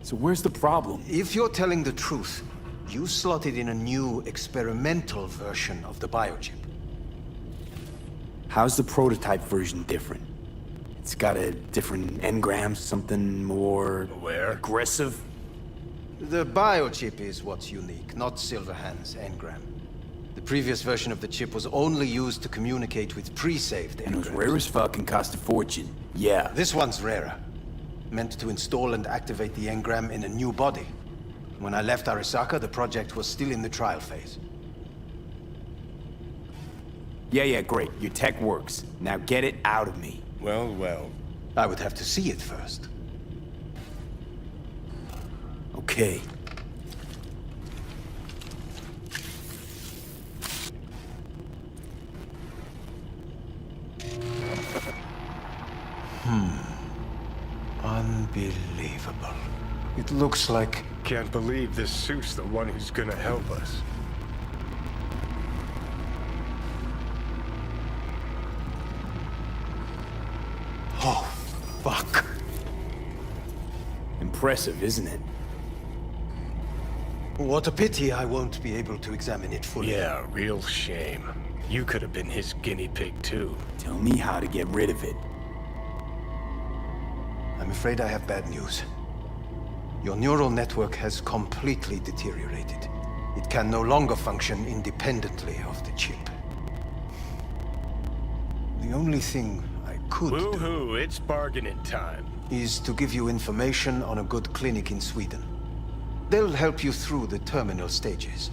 So where's the problem? If you're telling the truth, you slotted in a new experimental version of the biochip. How's the prototype version different? It's got a different engram, something more... Where? Aggressive? The biochip is what's unique, not Silverhand's engram. The previous version of the chip was only used to communicate with pre-saved engrams. And it was rare as fuck and cost a fortune. Yeah. This one's rarer. Meant to install and activate the engram in a new body. When I left Arasaka, the project was still in the trial phase. Yeah, great. Your tech works. Now get it out of me. Well. I would have to see it first. Okay. Unbelievable. It looks like... Can't believe this suit's the one who's gonna help us. Oh, fuck. Impressive, isn't it? What a pity I won't be able to examine it fully. Yeah, real shame. You could have been his guinea pig too. Tell me how to get rid of it. I'm afraid I have bad news. Your neural network has completely deteriorated. It can no longer function independently of the chip. The only thing I could do Woohoo, it's bargaining time. is to give you information on a good clinic in Sweden. They'll help you through the terminal stages.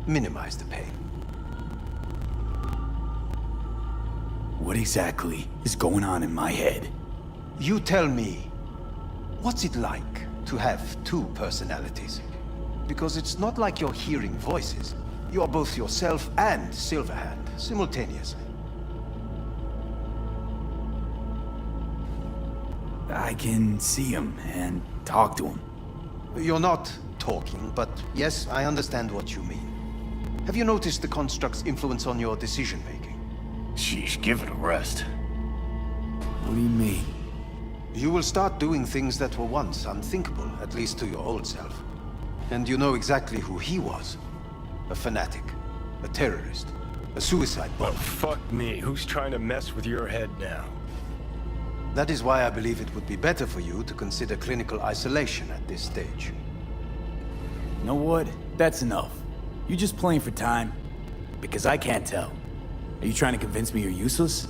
Minimize the pain. What exactly is going on in my head? You tell me, what's it like to have two personalities? Because it's not like you're hearing voices. You are both yourself and Silverhand, simultaneously. I can see him and talk to him. You're not talking, but yes, I understand what you mean. Have you noticed the construct's influence on your decision-making? Sheesh, give it a rest. What do you mean? You will start doing things that were once unthinkable, at least to your old self. And you know exactly who he was. A fanatic, a terrorist, a suicide Well, bomber. fuck me. Who's trying to mess with your head now? That is why I believe it would be better for you to consider clinical isolation at this stage. You know what? That's enough. You just playing for time? Because I can't tell. Are you trying to convince me you're useless?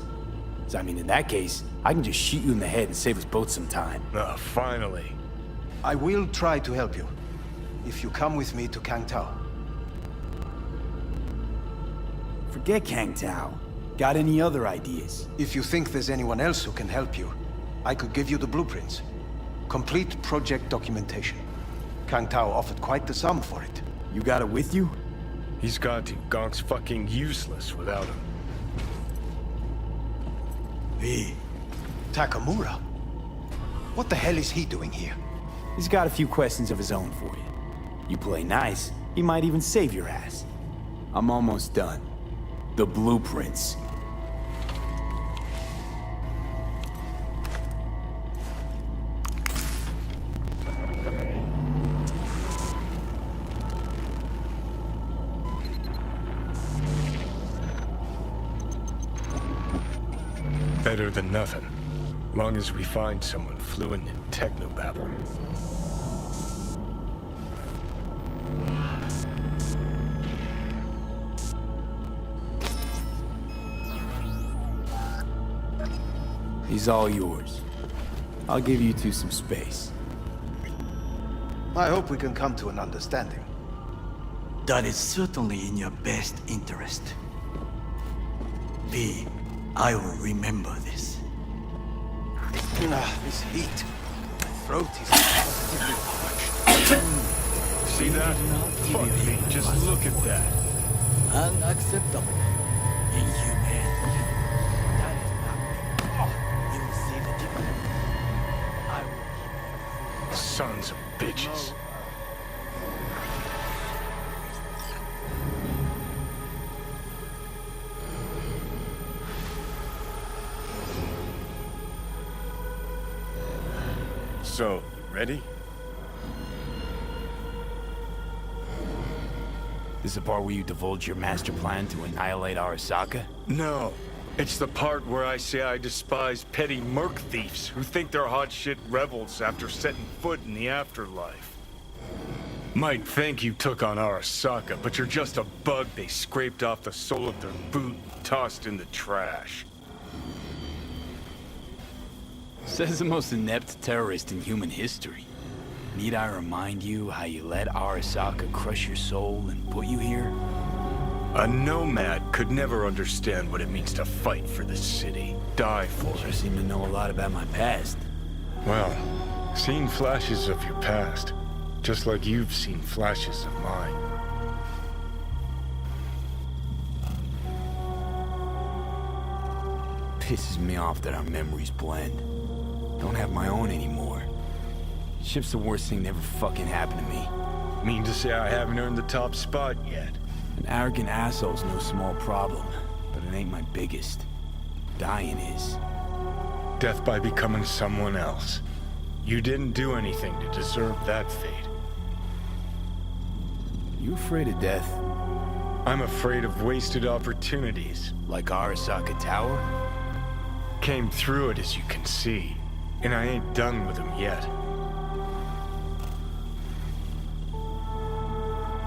'Cause I mean, in that case, I can just shoot you in the head and save us both some time. Ah, finally. I will try to help you, if you come with me to Kangtao. Forget Kang Tao. Got any other ideas? If you think there's anyone else who can help you, I could give you the blueprints. Complete project documentation. Kangtao offered quite the sum for it. You got it with you? He's got to. Gonk's fucking useless without him. V. Takamura? What the hell is he doing here? He's got a few questions of his own for you. You play nice, he might even save your ass. I'm almost done. The blueprints. Better than nothing. Long as we find someone fluent in technobabble. He's all yours. I'll give you two some space. I hope we can come to an understanding. That is certainly in your best interest. V, I will remember this. This heat. My throat is positively parched. See that? Fuck me, just look at that. Unacceptable. Inhumane. That is not me. You will see the difference. I will. Sons of bitches. So, you ready? This is the part where you divulge your master plan to annihilate Arasaka? No. It's the part where I say I despise petty merc thieves who think they're hot shit rebels after setting foot in the afterlife. Might think you took on Arasaka, but you're just a bug they scraped off the sole of their boot and tossed in the trash. Says the most inept terrorist in human history. Need I remind you how you let Arasaka crush your soul and put you here? A nomad could never understand what it means to fight for the city, die for You it. seem to know a lot about my past. Well, seen flashes of your past, just like you've seen flashes of mine. Pisses me off that our memories blend. Don't have my own anymore. Ship's the worst thing that ever fucking happened to me. Mean to say I haven't earned the top spot yet? An arrogant asshole's no small problem, but it ain't my biggest. Dying is. Death by becoming someone else. You didn't do anything to deserve that fate. You afraid of death? I'm afraid of wasted opportunities. Like Arasaka Tower? Came through it, as you can see, and I ain't done with them yet.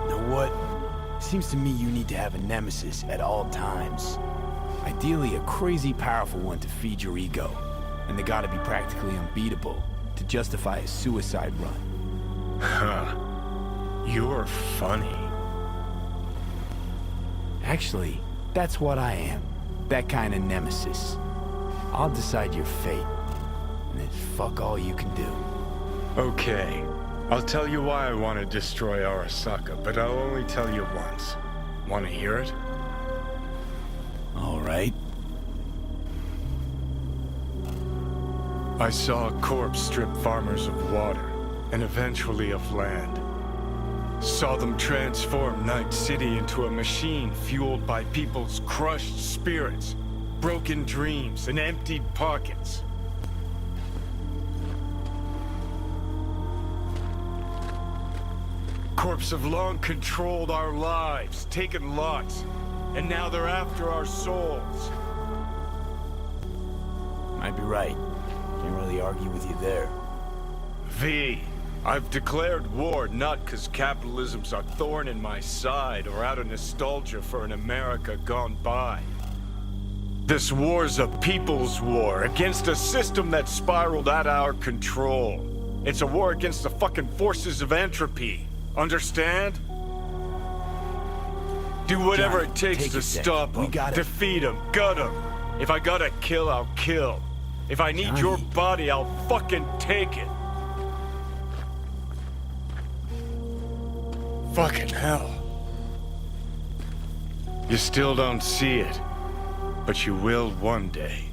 Know what? Seems to me you need to have a nemesis at all times. Ideally, a crazy powerful one to feed your ego. And they gotta be practically unbeatable to justify a suicide run. Huh. You're funny. Actually, that's what I am. That kind of nemesis. I'll decide your fate. And then fuck all you can do. Okay. I'll tell you why I want to destroy Arasaka, but I'll only tell you once. Want to hear it? All right. I saw a corpse strip farmers of water, and eventually of land. Saw them transform Night City into a machine fueled by people's crushed spirits, broken dreams, and emptied pockets. Corps have long controlled our lives, taken lots, and now they're after our souls. Might be right. Can't really argue with you there. V, I've declared war not because capitalism's a thorn in my side or out of nostalgia for an America gone by. This war's a people's war against a system that spiraled out of our control. It's a war against the fucking forces of entropy. Understand? Do whatever Johnny, it takes take to a sec. stop We them, gotta- defeat them, gut them. If I gotta kill, I'll kill. If I need your Johnny. body, I'll fucking take it. Fucking hell. You still don't see it, but you will one day.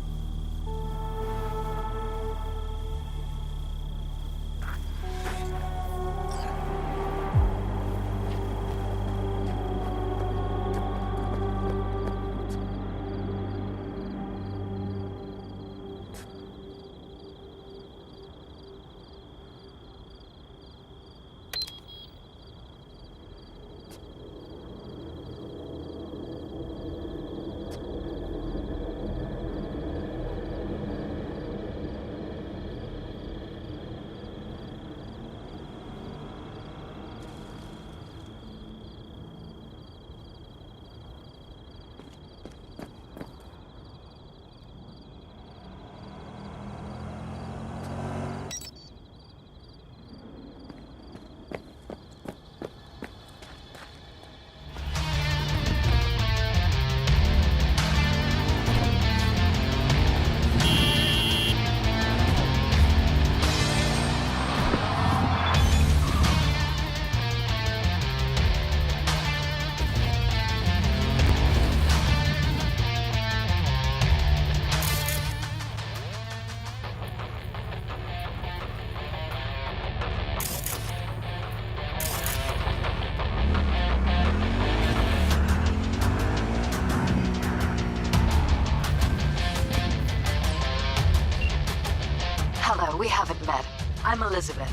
Hello, we haven't met. I'm Elizabeth.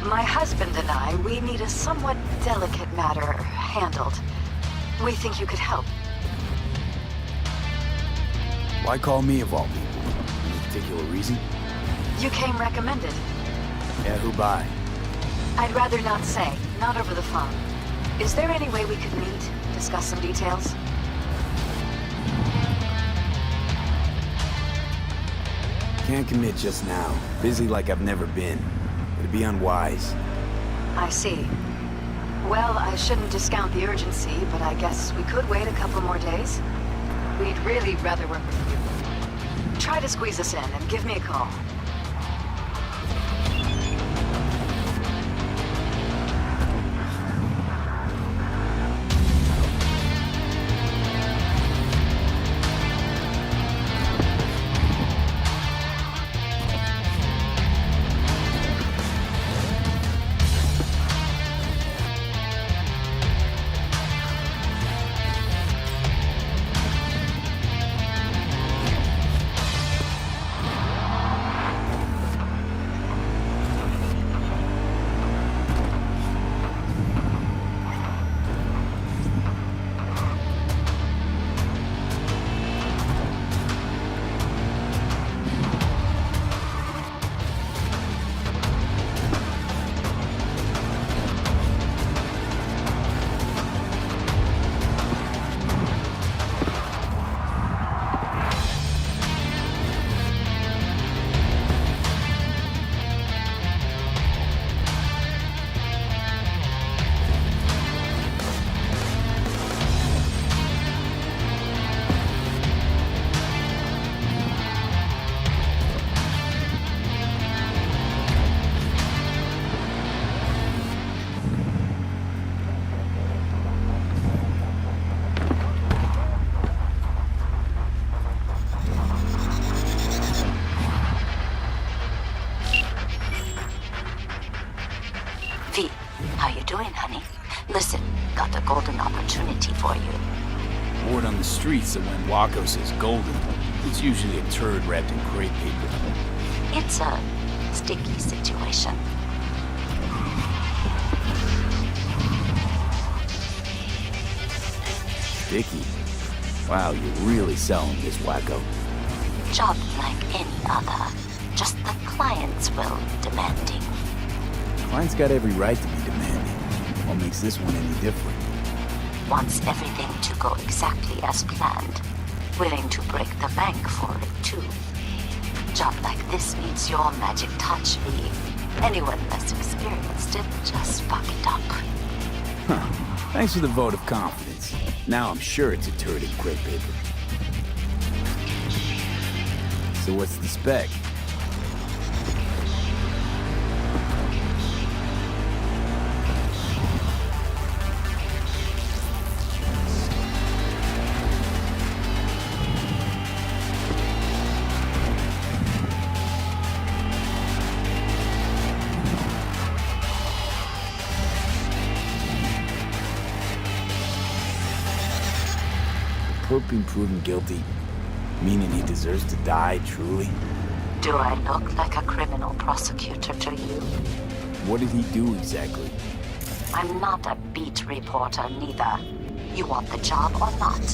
My husband and I, we need a somewhat delicate matter handled. We think you could help. Why call me of all people? Any particular reason? You came recommended. Yeah, who by? I'd rather not say, not over the phone. Is there any way we could meet, discuss some details? Can't commit just now. Busy like I've never been. It'd be unwise. I see. Well, I shouldn't discount the urgency, but I guess we could wait a couple more days. We'd really rather work with you. Try to squeeze us in and give me a call. How you doing, honey? Listen, got a golden opportunity for you. Word on the streets that when Waco says golden, it's usually a turd wrapped in crepe paper. It's a sticky situation. Sticky? Wow, you're really selling this, Waco. Job like any other. Just the client's will demanding. Client's got every right to be demanding. What makes this one any different? Wants everything to go exactly as planned. Willing to break the bank for it, too. Job like this needs your magic touch, V. Anyone less experienced it, just fuck it up. Huh. Thanks for the vote of confidence. Now I'm sure it's a turd in crepe paper. So what's the spec? Pope being proven guilty, meaning he deserves to die, truly? Do I look like a criminal prosecutor to you? What did he do exactly? I'm not a beat reporter, neither. You want the job or not?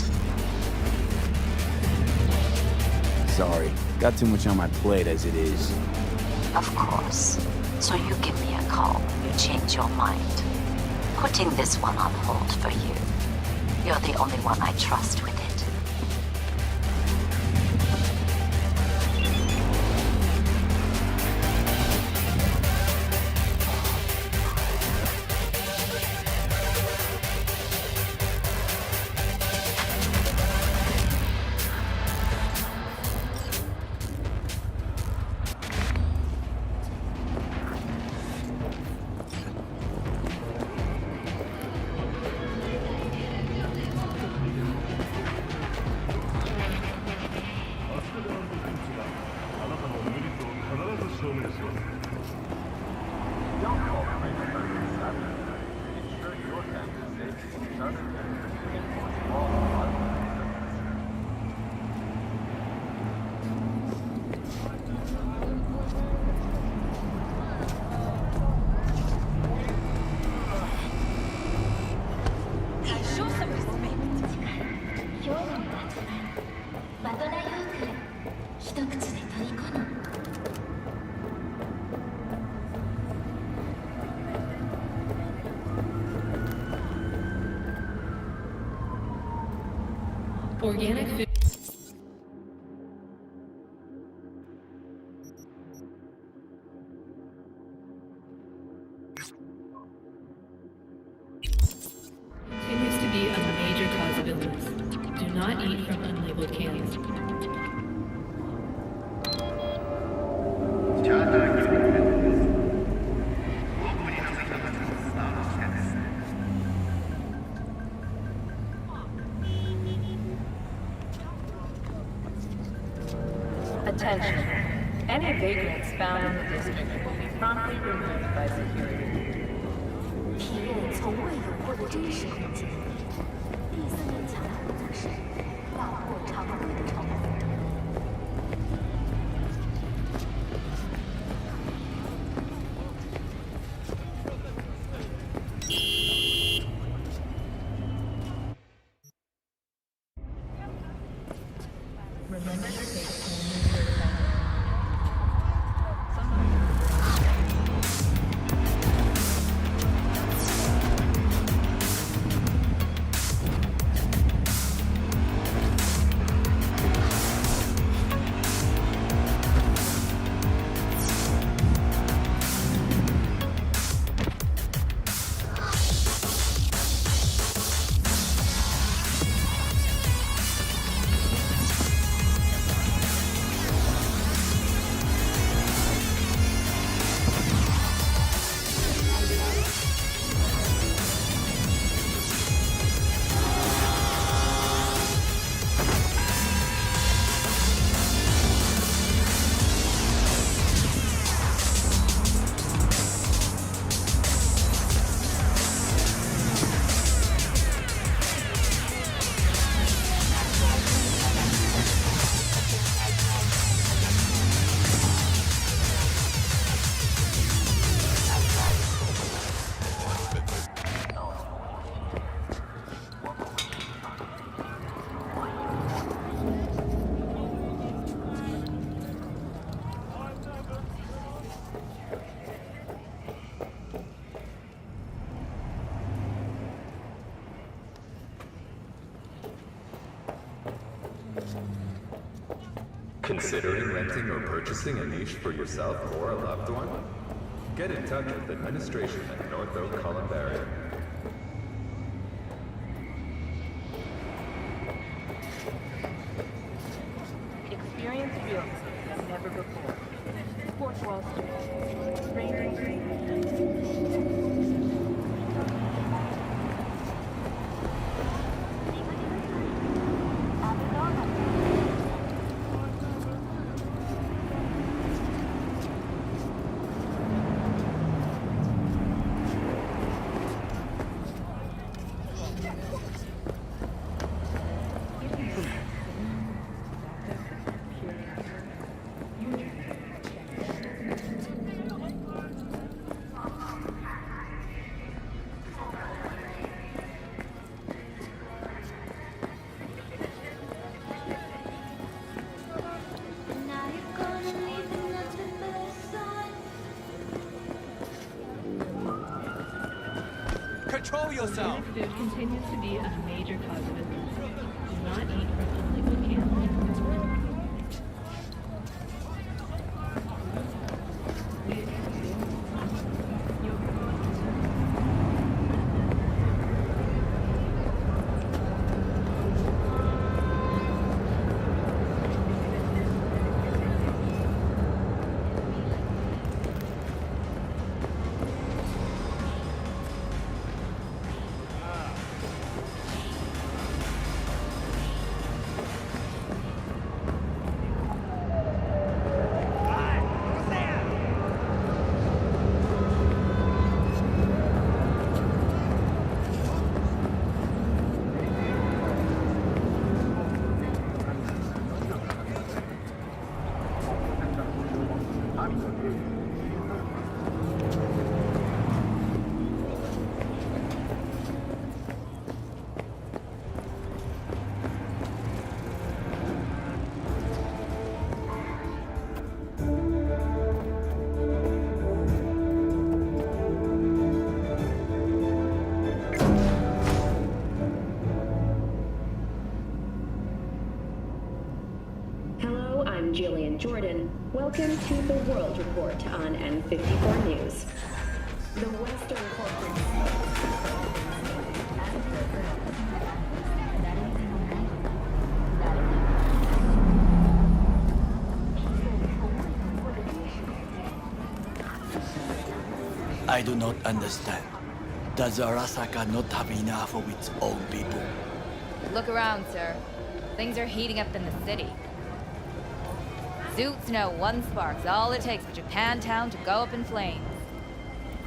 Sorry, got too much on my plate as it is. Of course. So you give me a call when you change your mind. Putting this one on hold for you. You're the only one I trust with it. Organic food. Continues to be a major cause of illness. Do not eat from unlabeled cans. Attention. Any vagrants found in the district will be promptly removed by security. 体验从未有过的真实空间。第4面墙的合作是要过常规的窗户。Remember to take only your time. Considering renting or purchasing a niche for yourself or a loved one? Get in touch with administration at North Oak Columbarium. Experience real estate as never before. Sports Wall Street. Rainy Street. Control yourself! Organic food continues to be a major cause of illness. Do not eat from unlabeled cans. and Jordan. Welcome to the World Report on N54 News. The Western corporate... I do not understand. Does Arasaka not have enough of its own people? Look around, sir. Things are heating up in the city. Suits know one spark's all it takes for Japantown to go up in flames.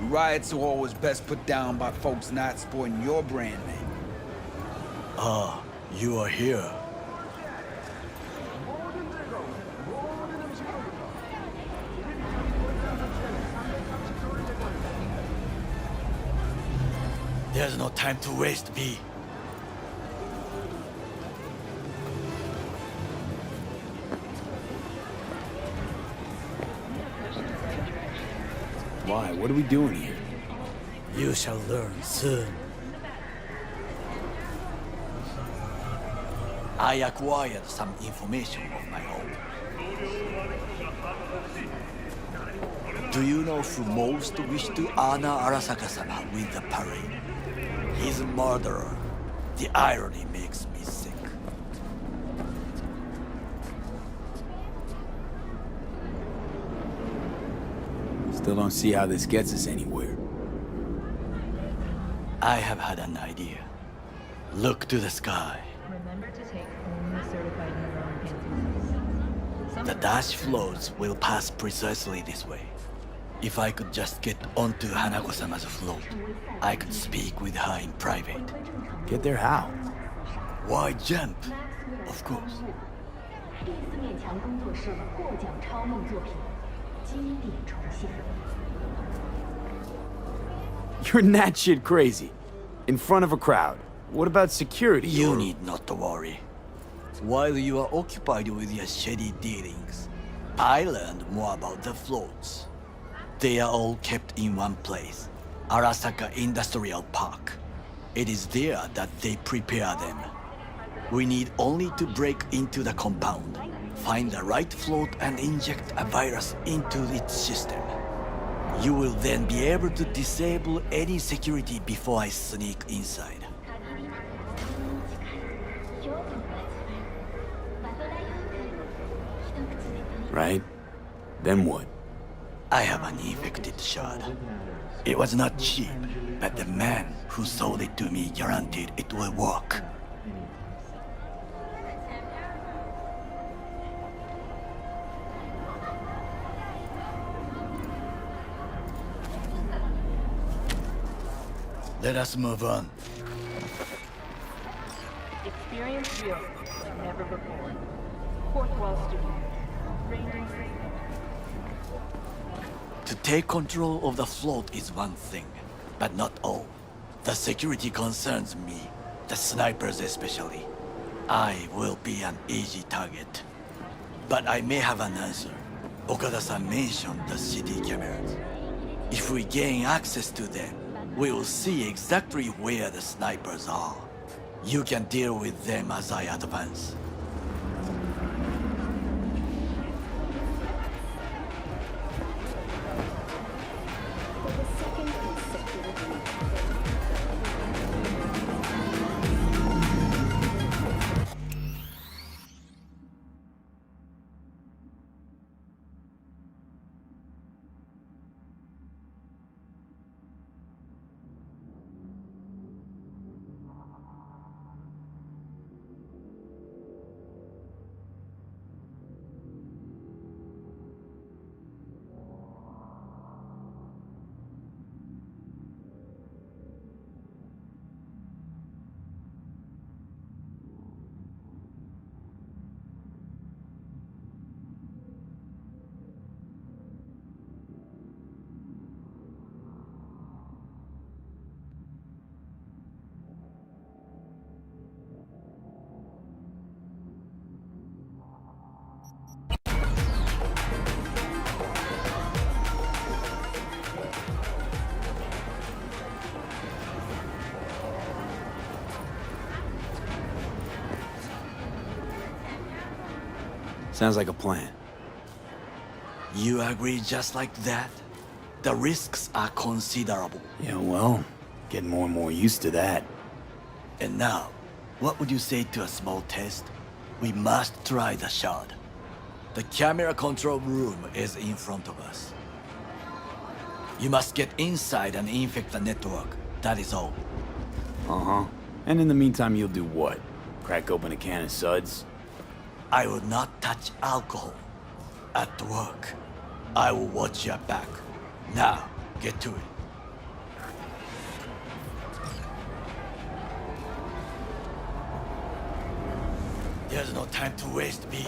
Riots are always best put down by folks not supporting your brand name. Ah, you are here. There's no time to waste, B. Why? What are we doing here? You shall learn soon. I acquired some information of my own. Do you know who most wished to honor Arasaka-sama with the parade? He's a murderer. The irony makes me sick. Still don't see how this gets us anywhere. I have had an idea. Look to the sky. Remember to take only certified never-on-pin. The dash floats will pass precisely this way. If I could just get onto Hanako-sama's float, I could speak with her in private. Get there how? Why jump? Of course. You're that shit crazy. In front of a crowd. What about security? You need not to worry. While you are occupied with your shady dealings, I learned more about the floats. They are all kept in one place, Arasaka Industrial Park. It is there that they prepare them. We need only to break into the compound, find the right float and inject a virus into its system. You will then be able to disable any security before I sneak inside. Right? Then what? I have an infected shard. It was not cheap, but the man who sold it to me guaranteed it will work. Let us move on. Experience real like never before. Fourth Wall Studios. Ranging. To take control of the float is one thing, but not all. The security concerns me, the snipers especially. I will be an easy target. But I may have an answer. Okada-san mentioned the city cameras. If we gain access to them, we will see exactly where the snipers are. You can deal with them as I advance. Sounds like a plan. You agree just like that? The risks are considerable. Yeah, well, getting more and more used to that. And now, what would you say to a small test? We must try the shard. The camera control room is in front of us. You must get inside and infect the network. That is all. Uh-huh. And in the meantime, you'll do what? Crack open a can of suds? I will not touch alcohol. At work, I will watch your back. Now, get to it. There's no time to waste, B.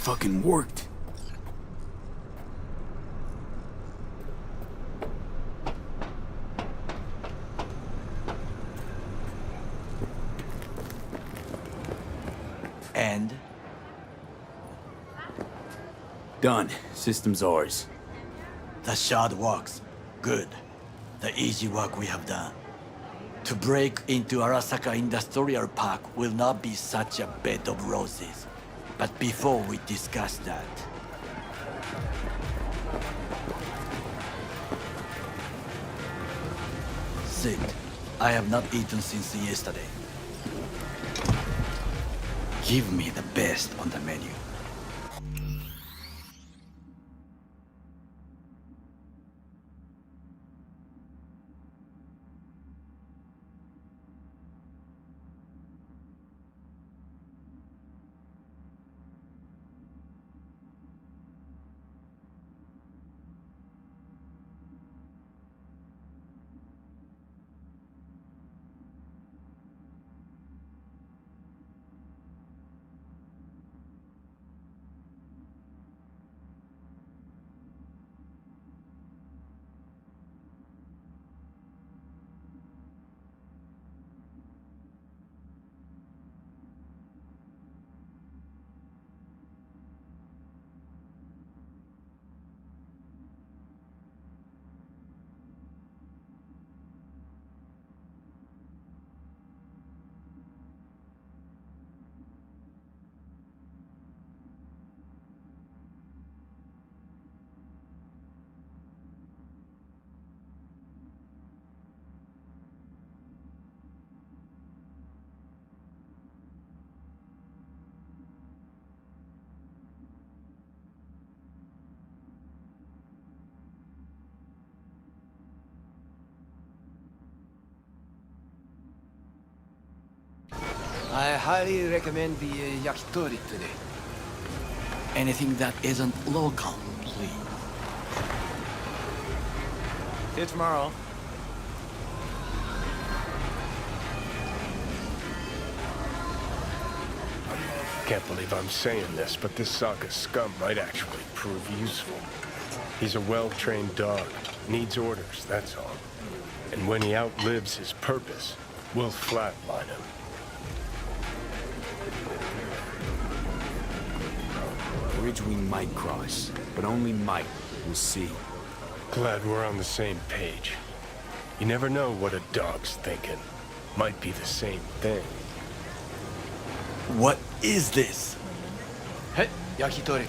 Fucking worked. And? Done. System's ours. The shard works. Good. The easy work we have done. To break into Arasaka Industrial Park will not be such a bed of roses. But before we discuss that... Sit. I have not eaten since yesterday. Give me the best on the menu. I highly recommend the yakitori today. Anything that isn't local, please. See you tomorrow. Can't believe I'm saying this, but this Sokka scum might actually prove useful. He's a well-trained dog. Needs orders, that's all. And when he outlives his purpose, we'll flatline him. Bridge we might cross, but only might. We'll see. Glad we're on the same page. You never know what a dog's thinking. Might be the same thing. What is this? Hey, yakitori.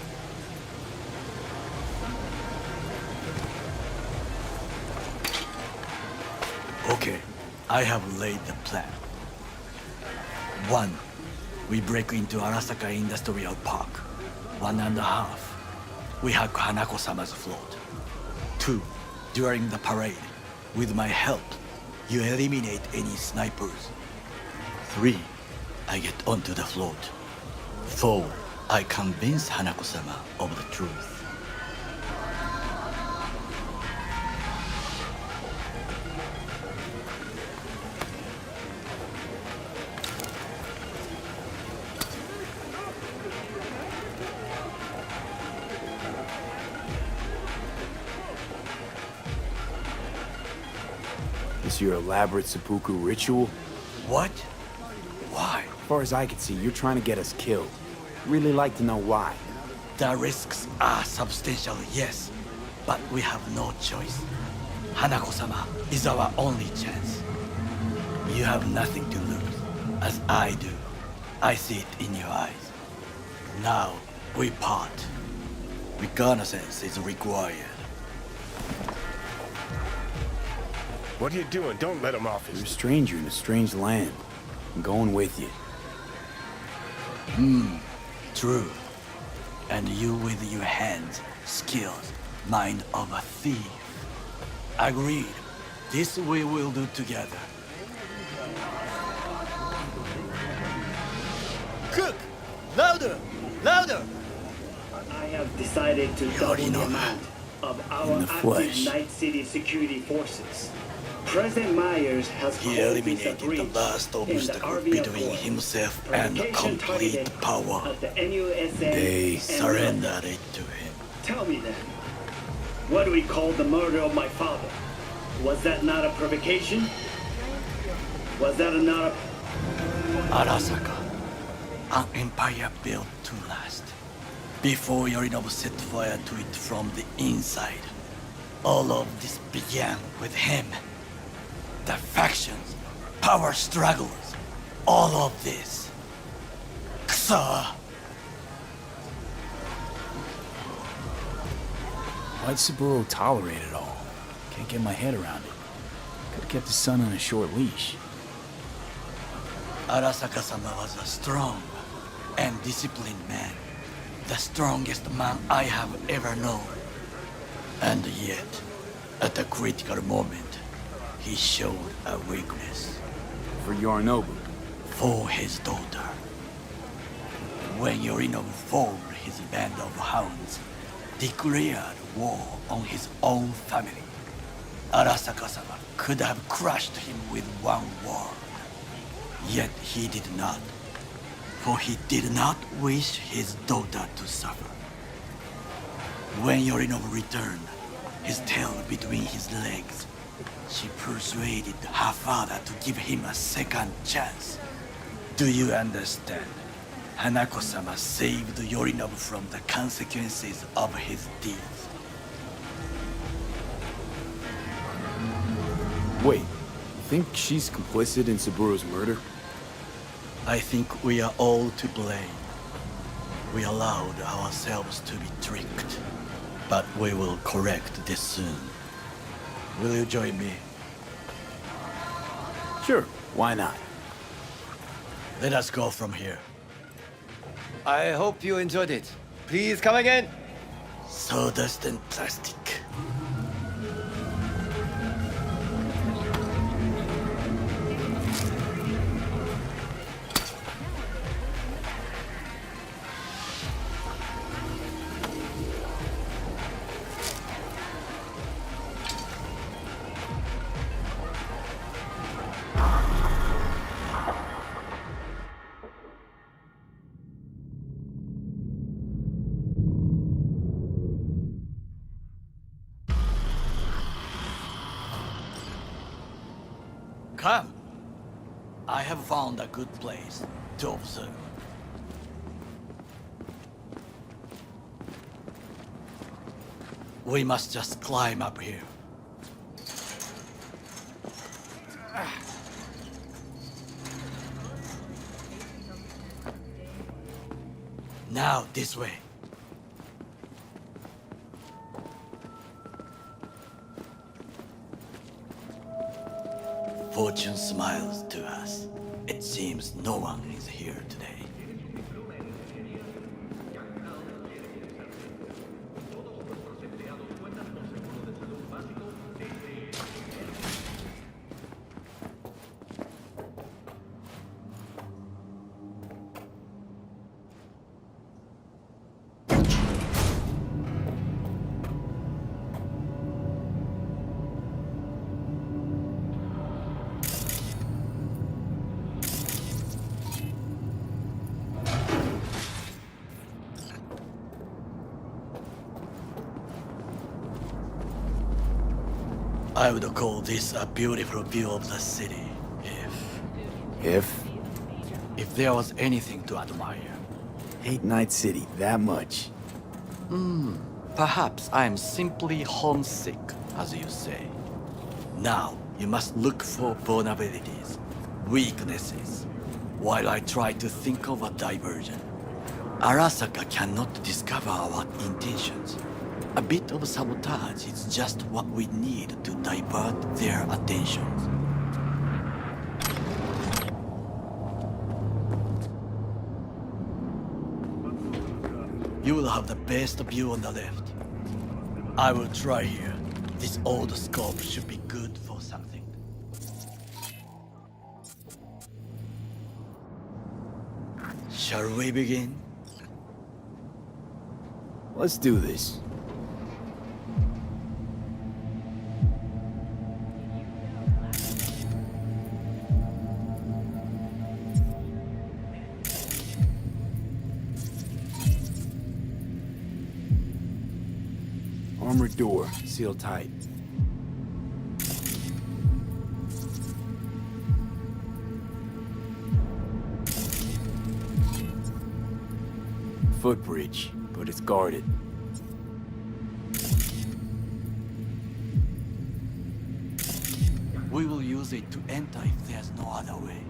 Okay, I have laid the plan. 1. We break into Arasaka Industrial Park. 1.5. We hack Hanako-sama's float. 2. During the parade, with my help, you eliminate any snipers. 3. I get onto the float. 4. I convince Hanako-sama of the truth. This your elaborate seppuku ritual? What? Why? As far as I can see, you're trying to get us killed. Really like to know why. The risks are substantial, yes, but we have no choice. Hanako-sama is our only chance. You have nothing to lose, as I do. I see it in your eyes. Now, we part. Reconnaissance is required. What are you doing? Don't let him off You're a his... stranger in a strange land. I'm going with you. True. And you with your hands, skills, mind of a thief. Agreed. This we will do together. Cook! Louder! Louder! I have decided to double the amount of our the active flesh. Night City security forces. President Myers has He called eliminated this a breach the last in obstacle the RV between Accord. himself and Provocation complete targeted power. at the NUSA They and surrendered it to him. Tell me then, what do we call the murder of my father? Was that not a provocation? Was that not a... Arasaka, an empire built to last. Before Yorinobu set fire to it from the inside, all of this began with him. The factions, power struggles, all of this. Kusa! Why'd Saburo tolerate it all? Can't get my head around it. Could've kept his son on a short leash. Arasaka-sama was a strong and disciplined man. The strongest man I have ever known. And yet, at a critical moment, he showed a weakness. For Yorinobu. For his daughter. When Yorinobu formed his band of hounds, declared war on his own family, Arasaka-sama could have crushed him with one word. Yet he did not. For he did not wish his daughter to suffer. When Yorinobu returned, his tail between his legs, she persuaded her father to give him a second chance. Do you understand? Hanako-sama saved Yorinobu from the consequences of his deeds. Wait, you think she's complicit in Saburo's murder? I think we are all to blame. We allowed ourselves to be tricked. But we will correct this soon. Will you join me? Sure, why not? Let us go from here. I hope you enjoyed it. Please come again. Sawdust and plastic. Come. I have found a good place to observe. We must just climb up here. Now, this way. Fortune smiles to us. It seems no one is here today. I would call this a beautiful view of the city, if there was anything to admire. Hate Night City that much. Perhaps I'm simply homesick, as you say. Now, you must look for vulnerabilities, weaknesses, while I try to think of a diversion. Arasaka cannot discover our intentions. A bit of sabotage is just what we need to divert their attentions. You will have the best view on the left. I will try here. This old scope should be good for something. Shall we begin? Let's do this. Armored door, sealed tight. Footbridge, but it's guarded. We will use it to enter if there's no other way.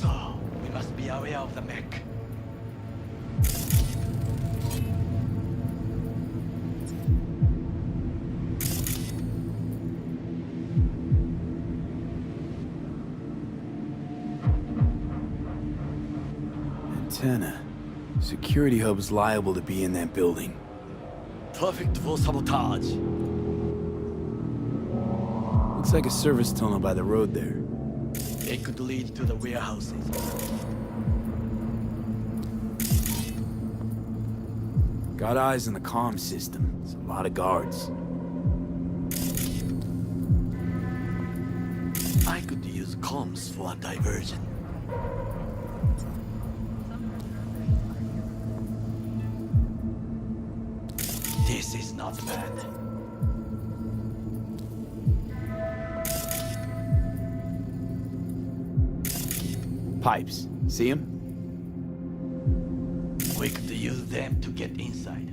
So, we must be aware of the mech. Antenna. Security hub's liable to be in that building. Perfect for sabotage. Looks like a service tunnel by the road there. It could lead to the warehouses. Got eyes on the comm system. It's a lot of guards. I could use comms for a diversion. This is not bad. Pipes. See him? We could use them to get inside.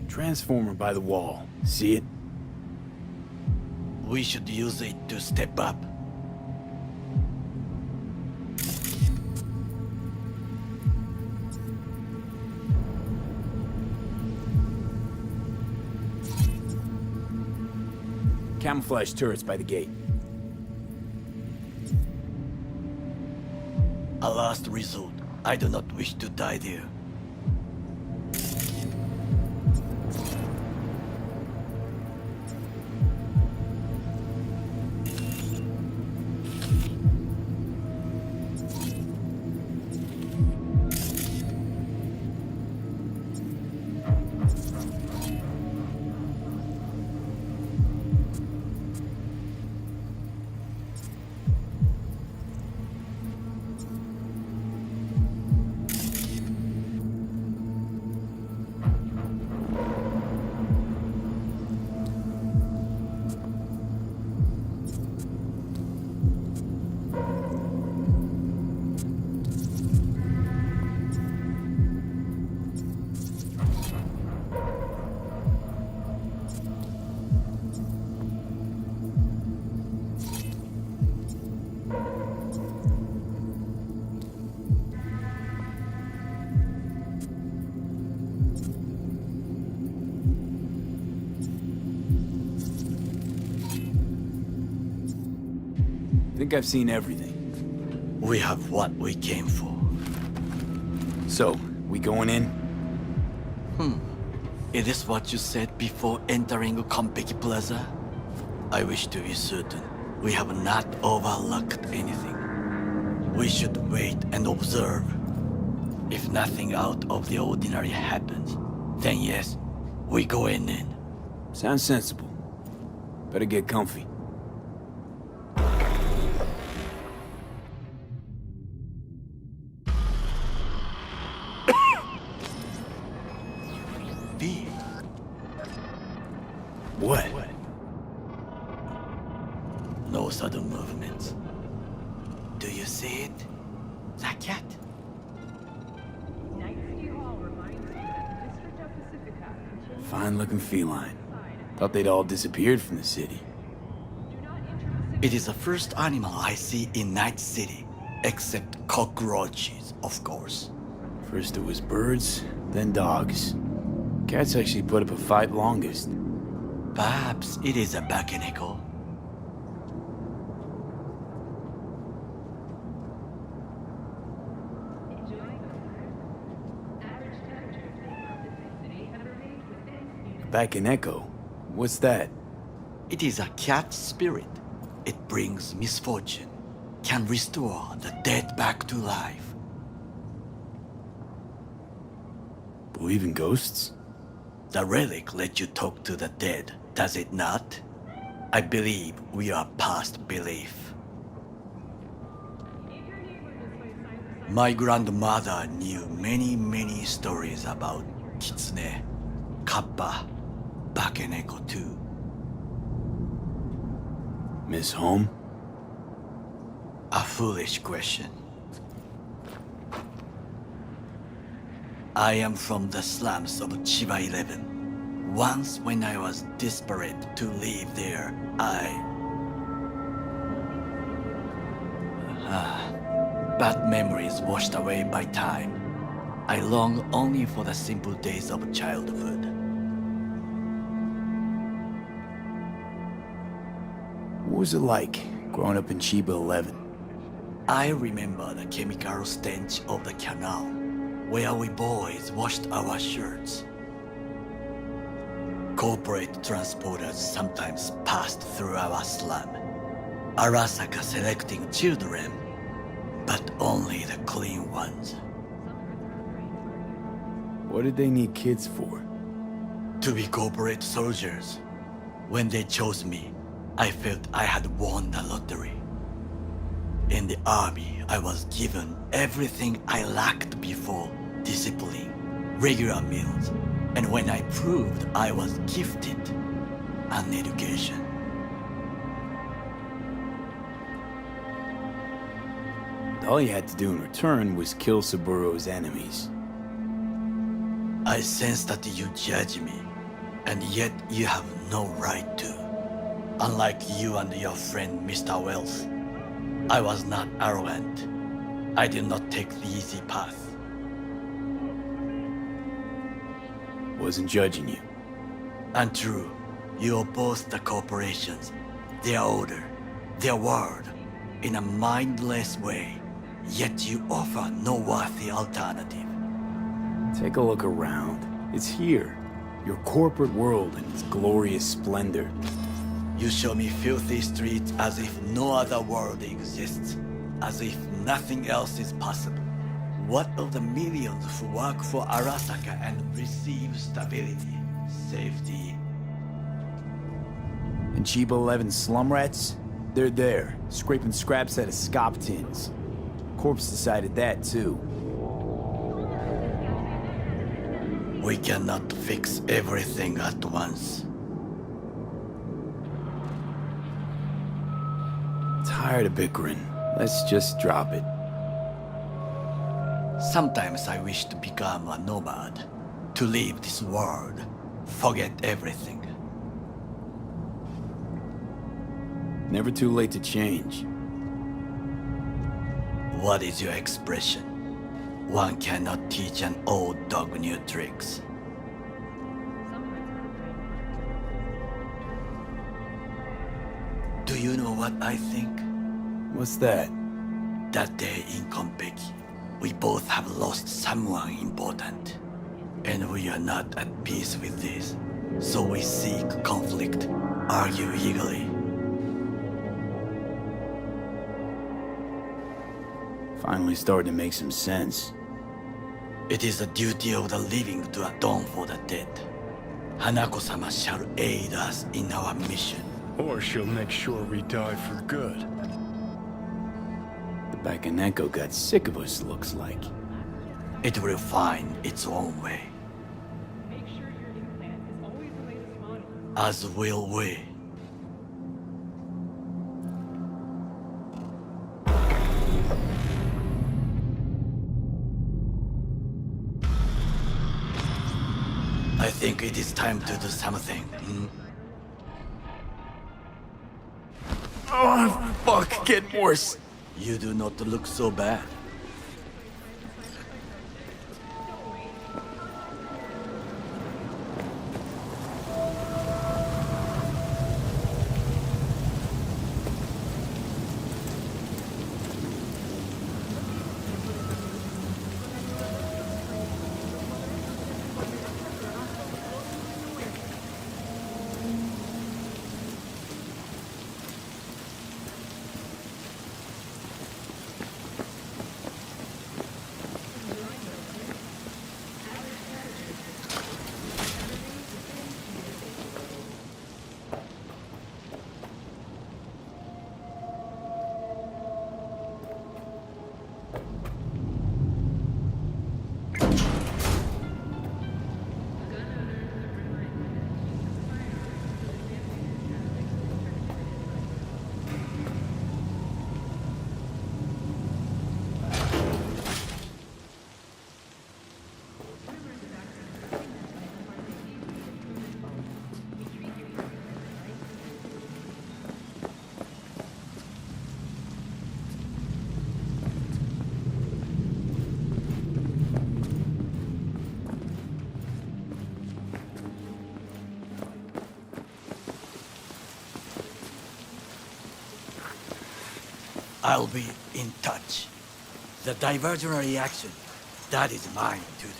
Transformer by the wall. See it? We should use it to step up. Camouflage turrets by the gate. A last resort. I do not wish to die there. think I've seen everything. We have what we came for. So, we going in? It is what you said before entering Konpeki Plaza? I wish to be certain we have not overlooked anything. We should wait and observe. If nothing out of the ordinary happens, then yes, we go in. Sounds sensible. Better get comfy. V. What? No sudden movements. Do you see it? That cat? Fine-looking feline. Thought they'd all disappeared from the city. It is the first animal I see in Night City, except cockroaches, of course. First it was birds, then dogs. Cats actually put up a fight longest. Perhaps it is a bakeneko. Back in Echo? What's that? It is a cat spirit. It brings misfortune, can restore the dead back to life. Believe in ghosts? The relic lets you talk to the dead, does it not? I believe we are past belief. My grandmother knew many stories about Kitsune, Kappa, Bakeneko too. Miss Home? A foolish question. I am from the slums of Chiba 11. Once when I was desperate to leave there, bad memories washed away by time. I long only for the simple days of childhood. What was it like, growing up in Chiba 11? I remember the chemical stench of the canal, where we boys washed our shirts. Corporate transporters sometimes passed through our slum, Arasaka selecting children, but only the clean ones. What did they need kids for? To be corporate soldiers. When they chose me, I felt I had won the lottery. In the army, I was given everything I lacked before: discipline, regular meals, and when I proved I was gifted, an education. All you had to do in return was kill Saburo's enemies. I sense that you judge me, and yet you have no right to. Unlike you and your friend Mr. Wells, I was not arrogant. I did not take the easy path. Wasn't judging you. And true, you oppose the corporations, their order, their word, in a mindless way, yet you offer no worthy alternative. Take a look around. It's here. Your corporate world in its glorious splendor. You show me filthy streets as if no other world exists, as if nothing else is possible. What of the millions who work for Arasaka and receive stability, safety? And Chiba 11 slum rats? They're there, scraping scraps out of scop tins. Corpse decided that too. We cannot fix everything at once. Tired of bickering. Let's just drop it. Sometimes I wish to become a nomad, to leave this world, forget everything. Never too late to change. What is your expression? One cannot teach an old dog new tricks. Do you know what I think? What's that? That day in Konpeki, we both have lost someone important. And we are not at peace with this. So we seek conflict, argue eagerly. Finally starting to make some sense. It is the duty of the living to atone for the dead. Hanako-sama shall aid us in our mission. Or she'll make sure we die for good. The Bakaneko got sick of us, looks like. It will find its own way. As will we. I think it is time to do something. Oh, fuck, getting worse. You do not look so bad. I'll be in touch. The divergent reaction, that is mine to do.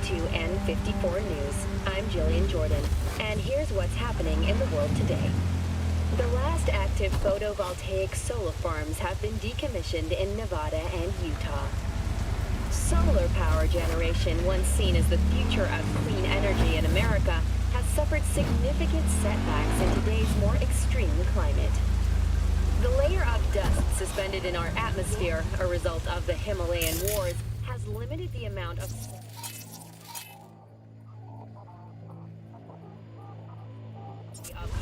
To N54 News. I'm Jillian Jordan, and here's what's happening in the world today. The last active photovoltaic solar farms have been decommissioned in Nevada and Utah. Solar power generation, once seen as the future of clean energy in America, has suffered significant setbacks in today's more extreme climate. The layer of dust suspended in our atmosphere, a result of the Himalayan wars, has limited the amount of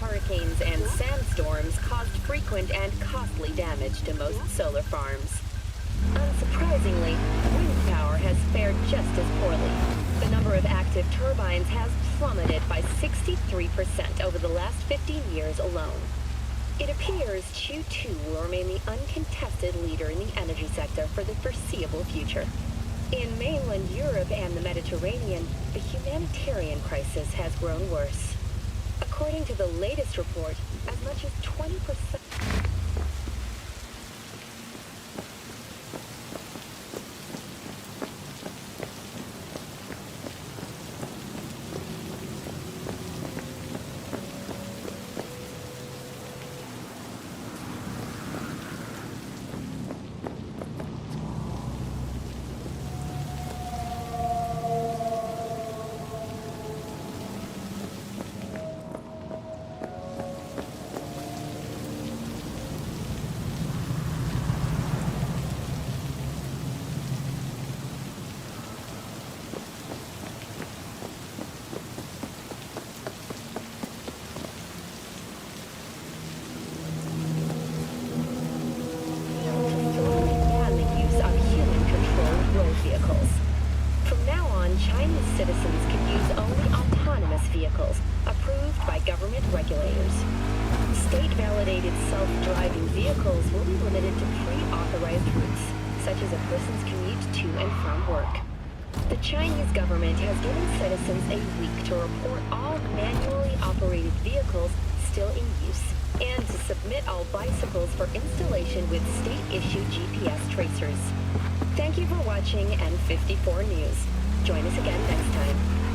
hurricanes and sandstorms caused frequent and costly damage to most solar farms. Unsurprisingly, wind power has fared just as poorly. The number of active turbines has plummeted by 63% over the last 15 years alone. It appears Q2 will remain the uncontested leader in the energy sector for the foreseeable future. In mainland Europe and the Mediterranean, the humanitarian crisis has grown worse. According to the latest report, as much as 20%... citizens can use only autonomous vehicles approved by government regulators. State-validated self-driving vehicles will be limited to pre-authorized routes, such as a person's commute to and from work. The Chinese government has given citizens a week to report all manually operated vehicles still in use, and to submit all bicycles for installation with state-issued GPS tracers. Thank you for watching N54 News. Join us again next time.